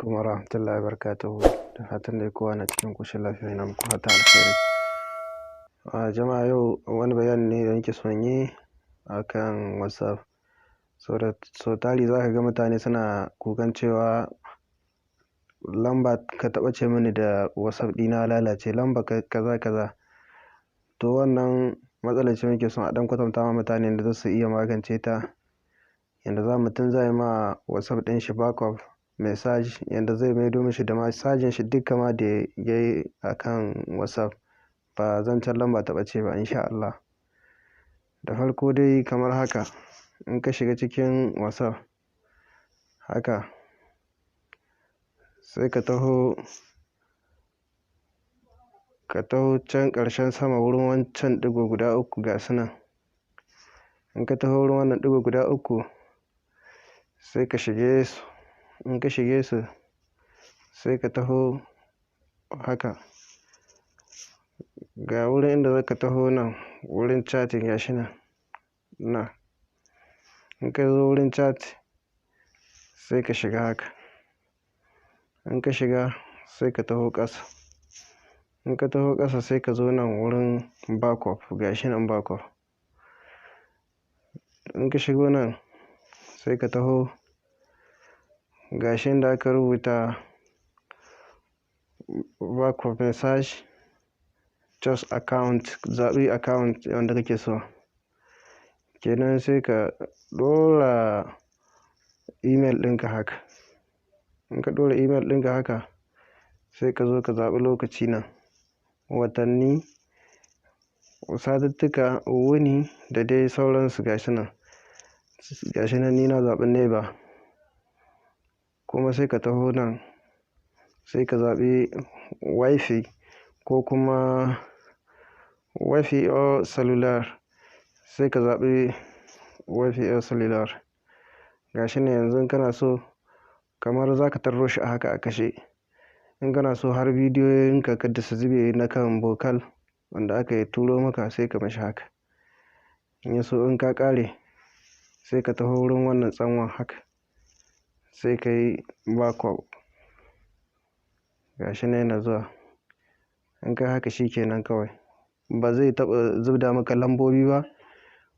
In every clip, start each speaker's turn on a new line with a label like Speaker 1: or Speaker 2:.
Speaker 1: alaikum warahmatullahi wabarakatuhu. Da fatan dai kowa na cikin ƙoshin lafiya, ina muku fatan alheri. Jama'a yau wani bayani ne da nake son yi akan WhatsApp. So tari za ka ga mutane suna kukan cewa lamba ka taɓa ce mini da WhatsApp ɗina lalace, lamba kaza kaza. To wannan matsalar ce muke son a ɗan kwatanta ma mutane da za su iya magance ta. Yanda mutum zai ma WhatsApp ɗin shi backup message, yanda zai maido mishi da messaging shi duka ma da ya yi akan WhatsApp, ba zancen lamba ta ɓace ba insha Allah. Da farko dai kamar haka, in ka shiga cikin WhatsApp haka, sai ka taho can ƙarshen sama wurin wancan ɗigo guda uku ga su nan. In ka taho wurin wannan ɗigo guda uku, sai ka shige su. In ka shige su, sai ka taho haka, ga wurin inda za ka taho nan wurin chatting gashi nan. In ka zo wurin chat, sai ka shiga haka. In ka shiga, sai ka taho ƙasa. In ka taho ƙasa, sai ka zo nan wurin backup gashi nan backup. In ka shigo nan, sai ka taho gashi inda aka rubuta backup message, choose account, zaɓi account wanda kake so. Kenan sai ka ɗora email ɗinka haka. In ka ɗora email ɗinka haka, sai ka zo ka zaɓi lokaci nan, watanni, satuttuka, wuni da dai sauransu gashi nan. Gashi nan ni na zaɓi nepa. Kuma sai ka taho nan, sai ka zaɓi wifi ko kuma wifi or cellular. Sai ka zaɓi wifi or cellular. Gashi nan yanzu in kana so, kamar za ka tarro shi a haka a kashe. In kana so har bidiyoyinka kada su zube na kan vocale wanda aka turo maka, sai ka mashi haka. In ya so in ka ƙare, sai ka taho wurin wannan tsanwan haka, sai ka yi backup. Gashi nan yana zuwa. In ka haka shi kenan kawai. Ba zai taɓa zubda maka lambobi ba.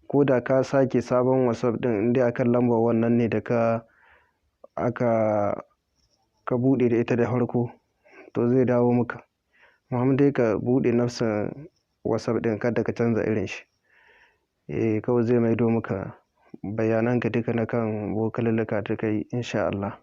Speaker 1: Ko da ka sake sabon WhatsApp ɗin, in dai akan lambar wannan ne da ka buɗe da ita da farko, to zai dawo maka. Amma dai ka buɗe nafsin WhatsApp ɗin, kada ka canza irin shi. Kawai zai maido maka bayananka duka na kan vocalalluka da ka yi insha Allah.